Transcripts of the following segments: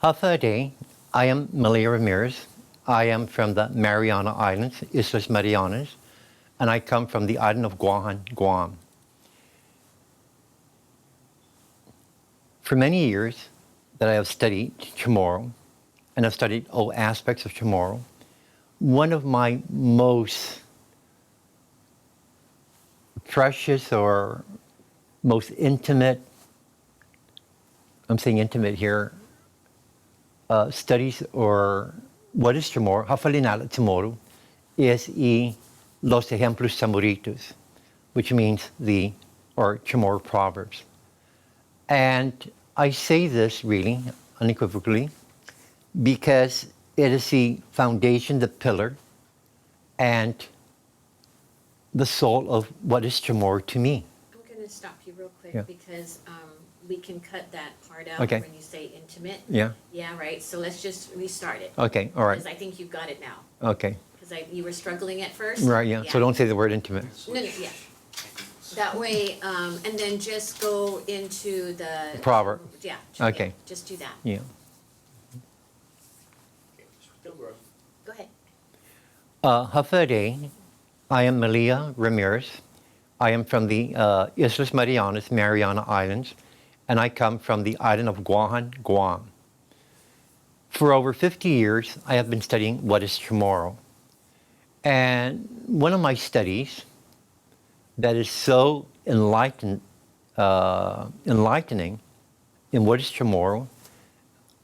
Hafa Day, I am Malia Ramirez. I am from the Mariana Islands, Islas Marianas, and I come from the island of Guam, Guam. For many years that I have studied Chamorro, and I've studied all aspects of Chamorro, one of my most precious or most intimate, I'm saying intimate here, studies or what is Chamorro, Hafalinala Chamorro, is los ejemplos chamorritos, which means or Chamorro proverbs. And I say this really unequivocally because it is the foundation, the pillar, and the soul of what is Chamorro to me. I'm going to stop you real quick Yeah. because we can cut that part out Okay. when you say intimate. Yeah? Yeah, right. So let's just restart it. Okay, all right. Because I think you've got it now. Okay. Because you were struggling at first. Right, yeah. So don't say the word intimate. No, yeah. That way, and then just go into the. Proverb. Yeah. Okay. Just do that. Yeah. Go ahead. Hafa Day, I am Malia Ramirez. I am from the Islas Marianas, Mariana Islands, and I come from the island of Guam, Guam. For over 50 years, I have been studying what is Chamorro. And one of my studies that is so enlightening in what is Chamorro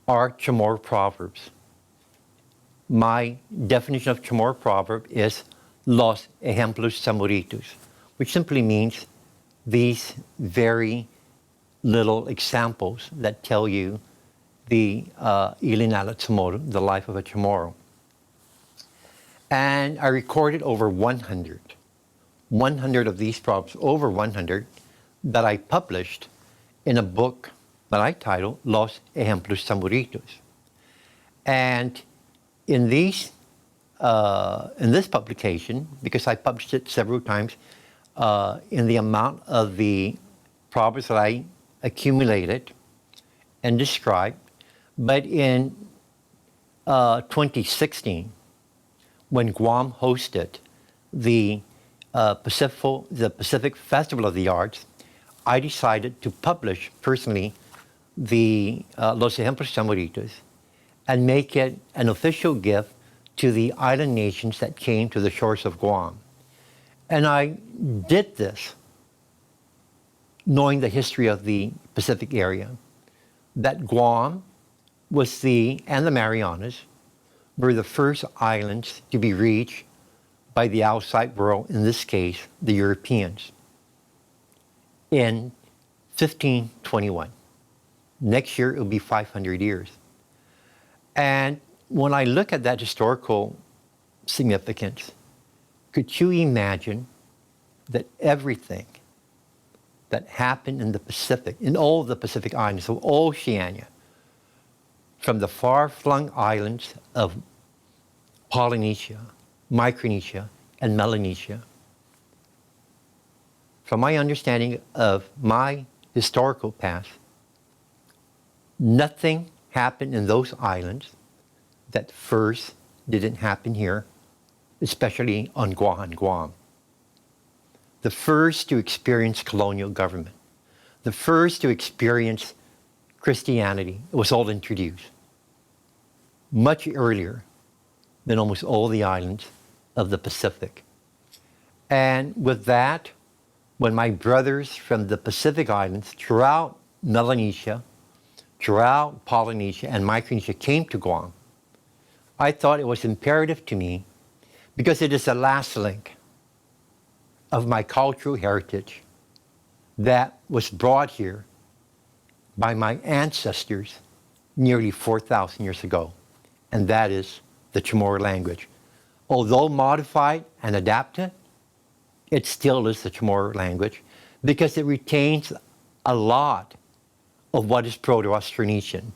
are Chamorro proverbs. My definition of Chamorro proverb is los ejemplos chamorritos, which simply means these very little examples that tell you the Ilinala Chamorro, the life of a Chamorro. And I recorded over 100 of these proverbs, over 100, that I published in a book that I titled Los Ejemplos Chamorritos. And in this publication, because I published it several times, in the amount of the proverbs that I accumulated and described, but in 2016, when Guam hosted the Pacific Festival of the Arts, I decided to publish personally the Los Ejemplos Chamorritos and make it an official gift to the island nations that came to the shores of Guam. And I did this knowing the history of the Pacific area, that Guam and the Marianas were the first islands to be reached by the outside world, in this case, the Europeans, in 1521. Next year, it will be 500 years. And when I look at that historical significance, could you imagine that everything that happened in the Pacific, in all the Pacific islands of Oceania, from the far-flung islands of Polynesia, Micronesia, and Melanesia, from my understanding of my historical past, nothing happened in those islands that first didn't happen here, especially on Guam, Guam. The first to experience colonial government, the first to experience Christianity, was all introduced much earlier than almost all the islands of the Pacific. And with that, when my brothers from the Pacific Islands throughout Melanesia, throughout Polynesia and Micronesia came to Guam, I thought it was imperative to me, because it is the last link of my cultural heritage that was brought here by my ancestors nearly 4,000 years ago, and that is the Chamorro language. Although modified and adapted, it still is the Chamorro language because it retains a lot of what is Proto-Austronesian,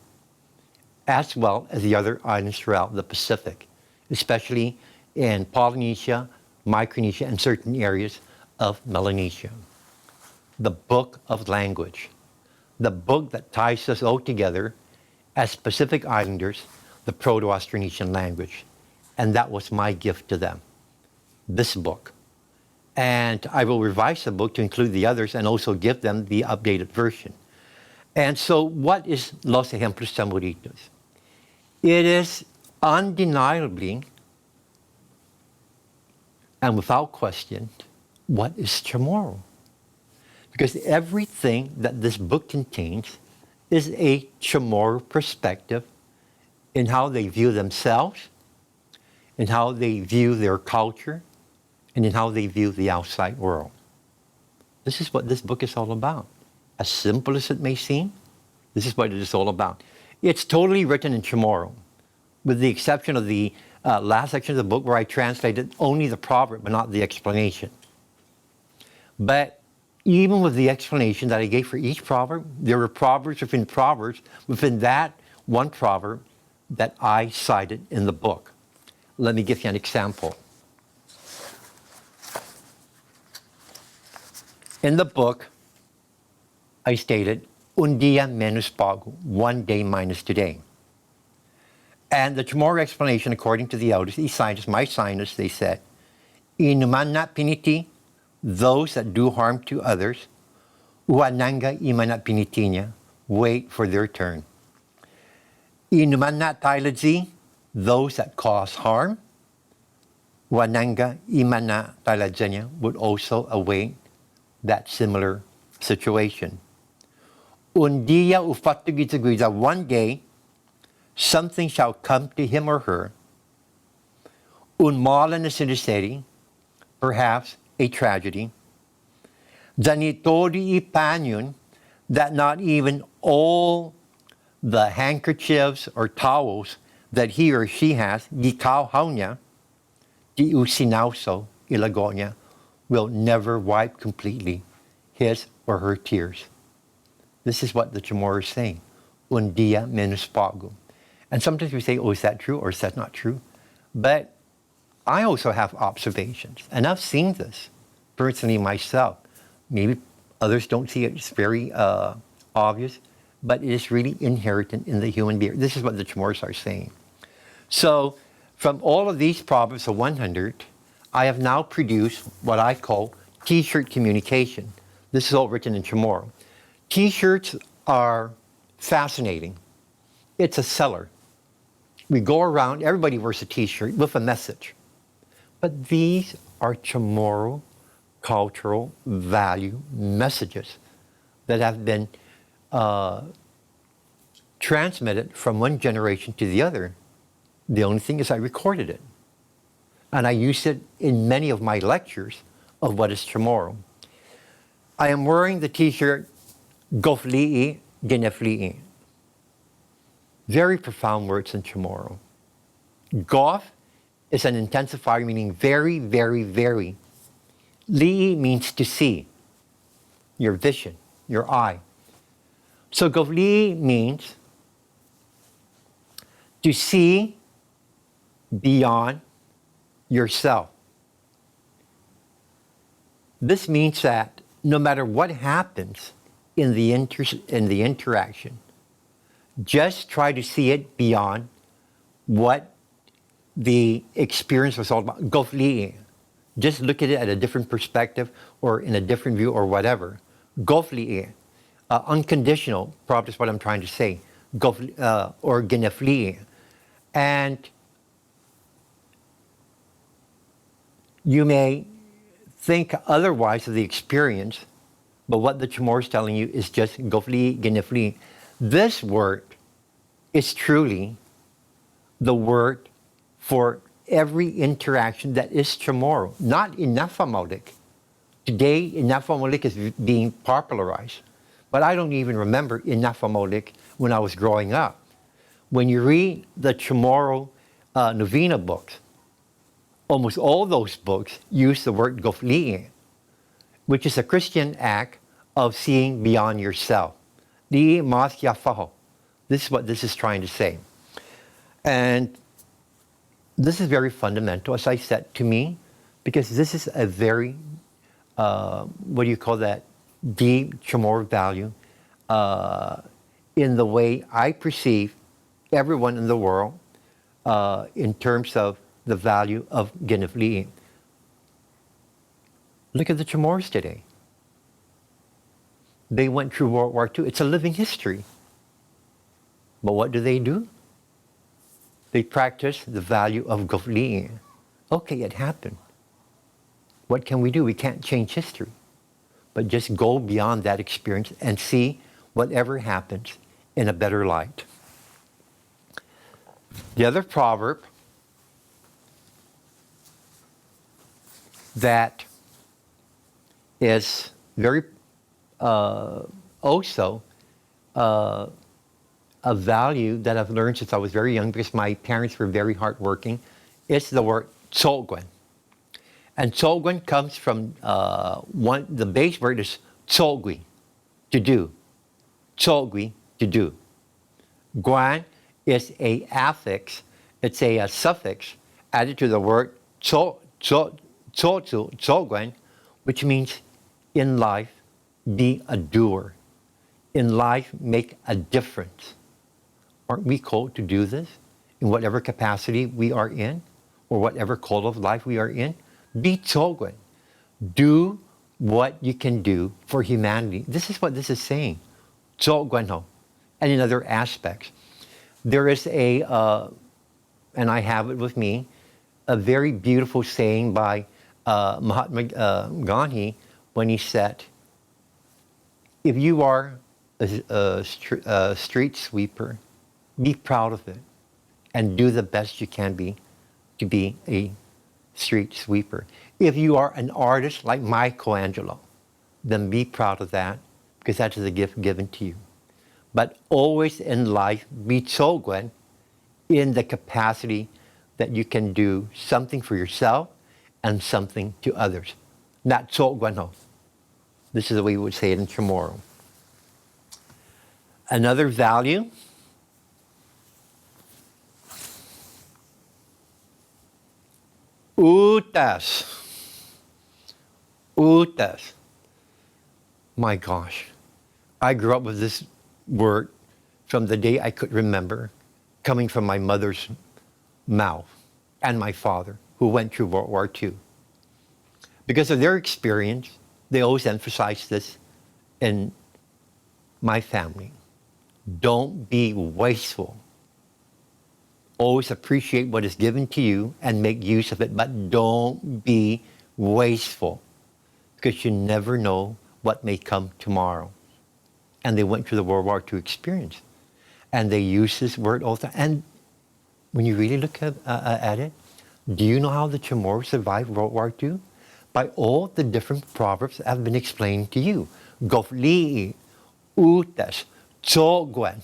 as well as the other islands throughout the Pacific, especially in Polynesia, Micronesia, and certain areas of Melanesia. The Book of Language, the book that ties us all together as Pacific Islanders the Proto-Austronesian language. And that was my gift to them, this book. And I will revise the book to include the others and also give them the updated version. And so what is Los Ejemplos Chamorritos? It is undeniably and without question, what is Chamorro? Because everything that this book contains is a Chamorro perspective in how they view themselves, in how they view their culture, and in how they view the outside world. This is what this book is all about. As simple as it may seem, this is what it is all about. It's totally written in Chamorro, with the exception of the last section of the book where I translated only the proverb but not the explanation. But even with the explanation that I gave for each proverb, there were proverbs within that one proverb that I cited in the book. Let me give you an example. In the book, I stated, un día menos pago, 1 day minus today. And the Chamorro explanation, according to the elders, these scientists, my scientists, they said, inuman na piniti, those that do harm to others, uananga imana pinitinya, wait for their turn. Inuman na tailadzi, those that cause harm, uananga imana tailadzenya, would also await that similar situation. Un dia ufatugitagwiza, one day, something shall come to him or her, un mala necessity, perhaps a tragedy, Danitori ipanyon, that not even all the handkerchiefs or towels that he or she has, gikauhaunya, di usinauso ilagonya, will never wipe completely his or her tears. This is what the Chamorro is saying. Un dia menos pago. And sometimes we say, oh, is that true or is that not true? But I also have observations, and I've seen this personally myself. Maybe others don't see it. It's very obvious, but it is really inherent in the human being. This is what the Chamorros are saying. So from all of these proverbs of 100, I have now produced what I call T-shirt communication. This is all written in Chamorro. T-shirts are fascinating. It's a seller. We go around, everybody wears a T-shirt with a message. But these are Chamorro cultural value messages that have been transmitted from one generation to the other. The only thing is I recorded it. And I use it in many of my lectures of what is Chamorro. I am wearing the T-shirt Gofli'i Genefli'i. Very profound words in Chamorro. Gof is an intensifier meaning very, very, very. Li'i means to see, your vision, your eye. So Gofli'i means to see beyond yourself. This means that no matter what happens in the interaction, just try to see it beyond what the experience was all about. Gofli'i. Just look at it at a different perspective or in a different view or whatever. Gofli'i. Unconditional, probably is what I'm trying to say. Or genefli'i. And you may think otherwise of the experience, but what the Chamorro is telling you is just Gofli'i, genefli'i. This word is truly the word for every interaction that is Chamorro, not Inafamolik. Today, Inafamolik is being popularized, but I don't even remember Inafamolik when I was growing up. When you read the Chamorro Novena books, almost all those books use the word Gofli'i, which is a Christian act of seeing beyond yourself. Li'i mas yafaho. This is what this is trying to say. And this is very fundamental, as I said, to me, because this is a very, what do you call that, deep Chamorro value in the way I perceive everyone in the world in terms of the value of Ginevli. Look at the Chamorros today. They went through World War II. It's a living history. But what do? They practice the value of Gofli. Okay, it happened. What can we do? We can't change history. But just go beyond that experience and see whatever happens in a better light. The other proverb that is very also a value that I've learned since I was very young because my parents were very hardworking is the word tsolgwen. And tsolgwen comes from the base word is tsolgwi, to do. Tsolgwi, to do. Guan is a affix, it's a suffix added to the word tsolgwen, which means in life, be a doer. In life, make a difference. Aren't we called to do this in whatever capacity we are in or whatever call of life we are in? Be tsolgwen. Do what you can do for humanity. This is what this is saying. Tsolgwenho. And in other aspects. There is and I have it with me, a very beautiful saying by Mahatma Gandhi when he said, if you are a street sweeper, be proud of it and do the best you can be to be a street sweeper. If you are an artist like Michelangelo, then be proud of that because that is a gift given to you. But always in life, be tsolgwen in the capacity that you can do something for yourself and something to others. Not tsolgwenho. This is the way we would say it in Chamorro. Another value utas. Utas. My gosh. I grew up with this word from the day I could remember, coming from my mother's mouth and my father, who went through World War II. Because of their experience, they always emphasized this in my family. Don't be wasteful. Always appreciate what is given to you and make use of it, but don't be wasteful because you never know what may come tomorrow. And they went through the World War II experience. And they use this word all the time. And when you really look at it, do you know how the Chamorro survived World War II? By all the different proverbs that have been explained to you. Gofli'i, utas, tsolgwen,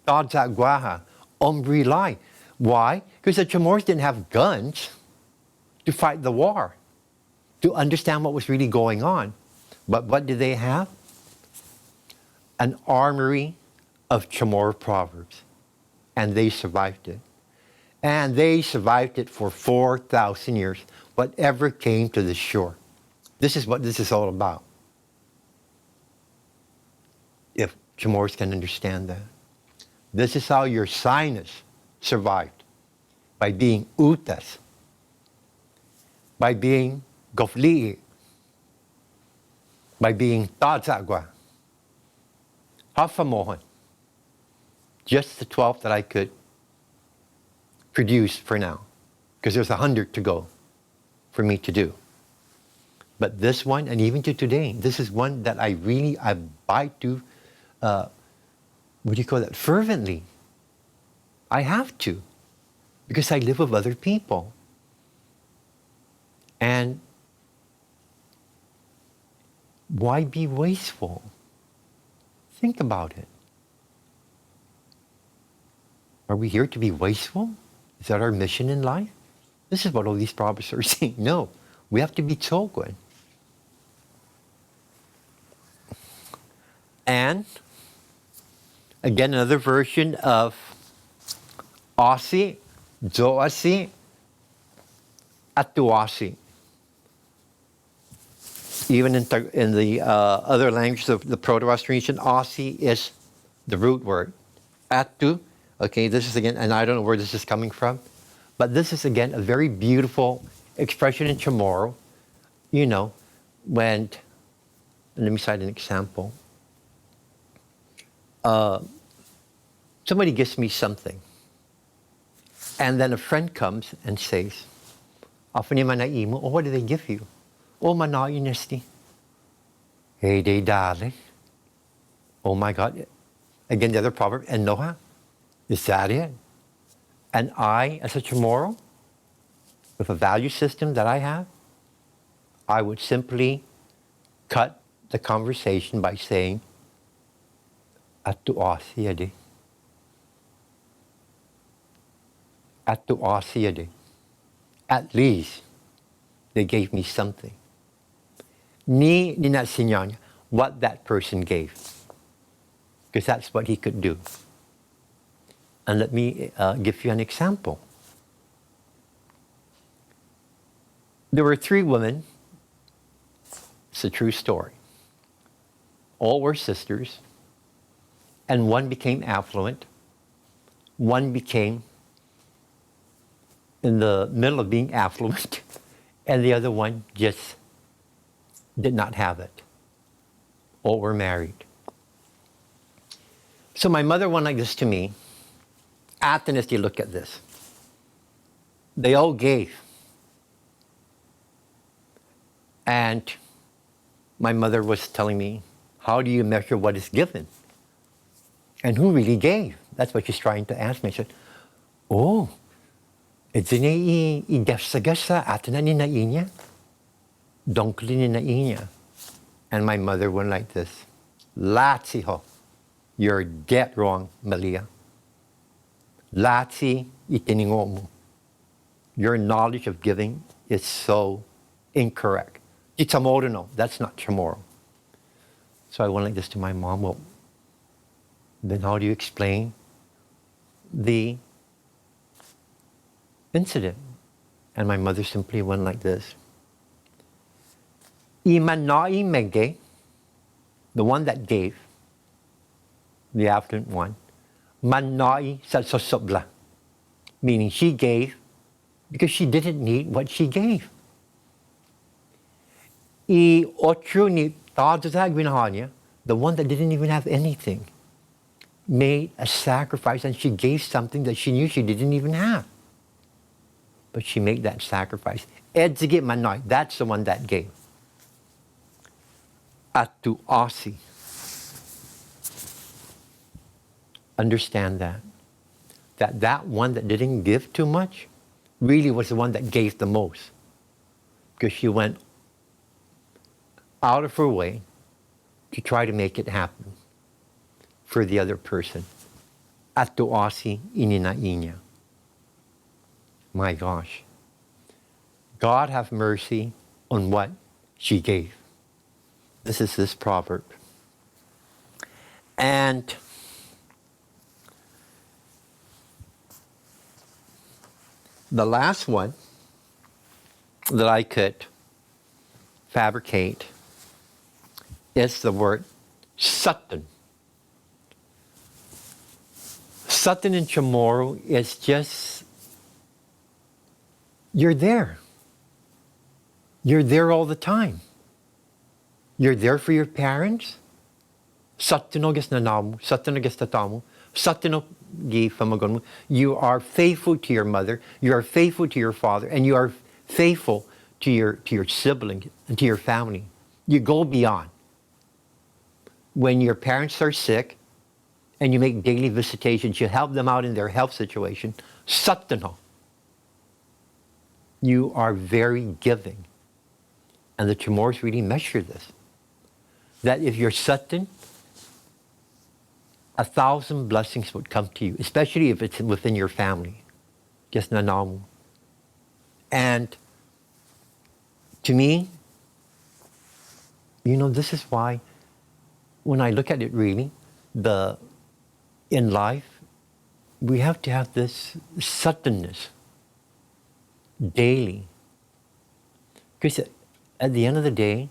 tadzagwaha, ombrilai. Why? Because the Chamorros didn't have guns to fight the war, to understand what was really going on. But what did they have? An armory of Chamorro proverbs. And they survived it. And they survived it for 4,000 years, whatever came to the shore. This is what this is all about. If Chamorros can understand that. This is how your sinus survived. By being utas. By being gofli'i. By being tadzagwa. Hafamohan. Just the 12 that I could produce for now. Because there's 100 to go for me to do. But this one, and even to today, this is one that I bite to, what do you call that, fervently. I have to. Because I live with other people. And why be wasteful? Think about it. Are we here to be wasteful? Is that our mission in life? This is what all these proverbs are saying. No, we have to be tsolgwen. And again, another version of Aussie, Zoasi, Atuasi. Even in the other languages of the Proto-Austronesian, Aussie is the root word. Atu, Okay, this is again, and I don't know where this is coming from, but this is again a very beautiful expression in Chamorro. You know, when, let me cite an example. Somebody gives me something, and then a friend comes and says, "After naman na imo, oh, what did they give you? Oh, manayo nesti. Hey, they darling. Oh my God." Again, the other proverb, and Noha, is that it? And I, as a Chamorro, with a value system that I have, I would simply cut the conversation by saying, "Atu asiyade. Atu asiyade." At least they gave me something. Ni ninasinyan what that person gave, because that's what he could do. And let me give you an example. There were 3 women. It's a true story. All were sisters, and one became affluent, one became in the middle of being affluent, and the other one just did not have it. All were married. So my mother went like this to me. Athens, you look at this. They all gave. And my mother was telling me, how do you measure what is given? And who really gave? That's what she's trying to ask me. I said, oh, it's in a igasa atana ni na inya. Donkli ni na inya. And my mother went like this. Latsiho, you're dead wrong, Malia. Latsi itiningo mo. Your knowledge of giving is so incorrect. Itamoro no, that's not Chamorro. So I went like this to my mom. Well, then how do you explain the incident? And my mother simply went like this. Imanai mege, the one that gave, the affluent one, manai sasosobla, meaning she gave because she didn't need what she gave. I otro ni the one that didn't even have anything, made a sacrifice, and she gave something that she knew she didn't even have. But she made that sacrifice. Edzige manai, that's the one that gave. Atu asi. Understand that. That one that didn't give too much really was the one that gave the most. Because she went out of her way to try to make it happen for the other person. Atu asi ininainya. My gosh. God have mercy on what she gave. This is this proverb. And the last one that I could fabricate is the word Satan. Satan in Chamorro is just, you're there. You're there all the time. You're there for your parents. Satino ges nanamu, satino ges tatamu, satino gi famagonmu. You are faithful to your mother, you are faithful to your father, and you are faithful to your sibling and to your family. You go beyond. When your parents are sick and you make daily visitations, you help them out in their health situation. Satino. You are very giving. And the Chamorros really measure this. That if you're Satan, 1,000 blessings would come to you, especially if it's within your family. Just nanamu. And to me, this is why, when I look at it really, in life, we have to have this Satanness daily. Because at the end of the day,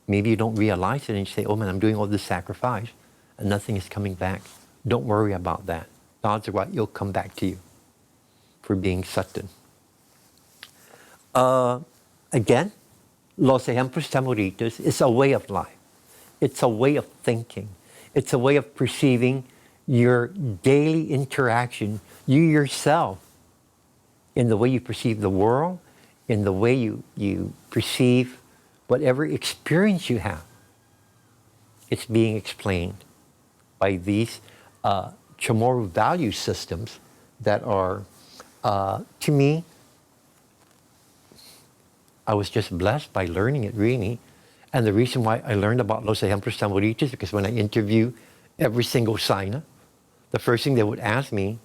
maybe you don't realize it and you say, oh man, I'm doing all this sacrifice and nothing is coming back. Don't worry about that. Odds are what, it'll come back to you for being Satan. Again, Los Ejemplos Tamuritas is a way of life. It's a way of thinking. It's a way of perceiving your daily interaction, you yourself, in the way you perceive the world, in the way you perceive whatever experience you have. It's being explained by these Chamorro value systems that are, to me, I was just blessed by learning it, really. And the reason why I learned about Los Ejemplos Tamuritas is because when I interview every single signer, the first thing they would ask me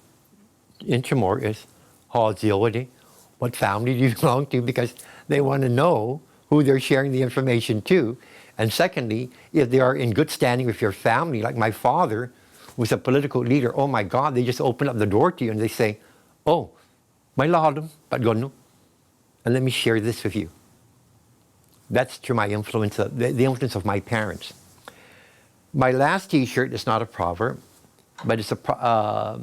in Chamorro is, what family do you belong to? Because they want to know who they're sharing the information to. And secondly, if they are in good standing with your family, like my father was a political leader, oh my God, they just open up the door to you and they say, oh, may lahadum, but gonu. And let me share this with you. That's through my influence, the influence of my parents. My last T-shirt is not a proverb, but it's a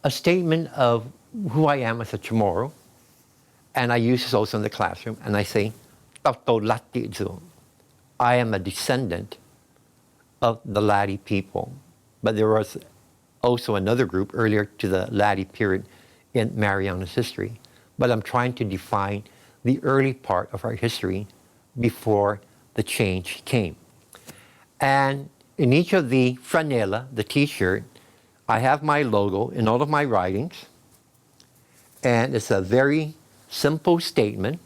statement of who I am as a Chamorro. And I use this also in the classroom. And I say, I am a descendant of the Ladi people. But there was also another group earlier to the Ladi period in Mariana's history. But I'm trying to define the early part of our history before the change came. And in each of the franela, the T-shirt, I have my logo in all of my writings. And it's a very simple statement.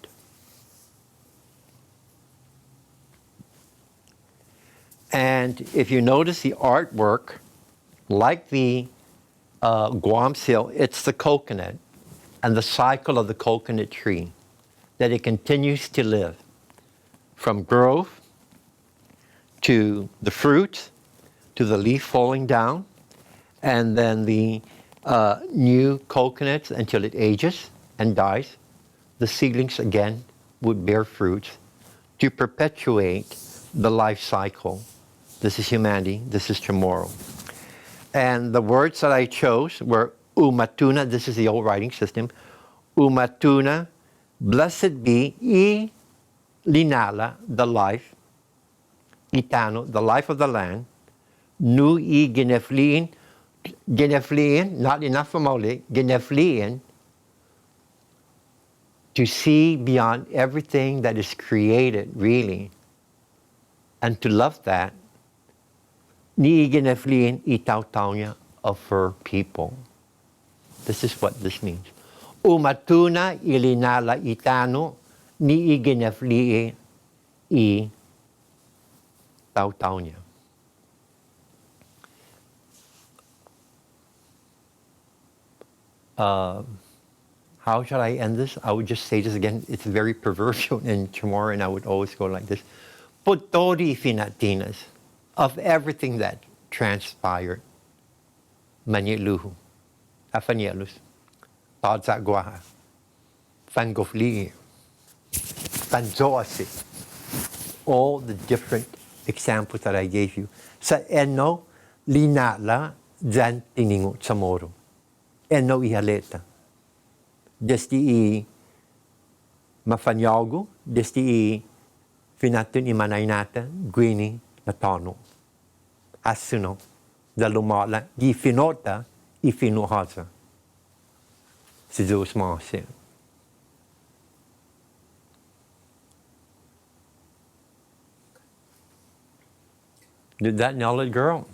And if you notice the artwork, like the Guam seal, it's the coconut and the cycle of the coconut tree, that it continues to live from growth to the fruit, to the leaf falling down, and then the new coconuts until it ages and dies. The seedlings again would bear fruits to perpetuate the life cycle. This is humanity, this is Chamorro. And the words that I chose were Umatuna, this is the old writing system, Umatuna, blessed be I Linala, the life, Itano, the life of the land, Nu I Ginefliin, Ginefliin, not enough for Mole, Ginefliin, to see beyond everything that is created, really, and to love that, Ni Ginefliin Itautaunya of her people. This is what this means. Umatuna ilinala itano ni iginefli I tautaunya. How shall I end this? I would just say this again. It's very proverbial in Chamorro, and I would always go like this. Putori finatinas, of everything that transpired. Maniluhu, afanielus, Tadzaguaha, Fangofli, Fanzoasi, all the different examples that I gave you. Sa eno linala dyan tiningo Chamorro. Eno ihaleta. Desti I mafanyago, desti I finatun imanainata, guini natono. Asuno, dalumala, gi finota, I finuhaza. Si Zeus Marcia. Did that nail it, girl?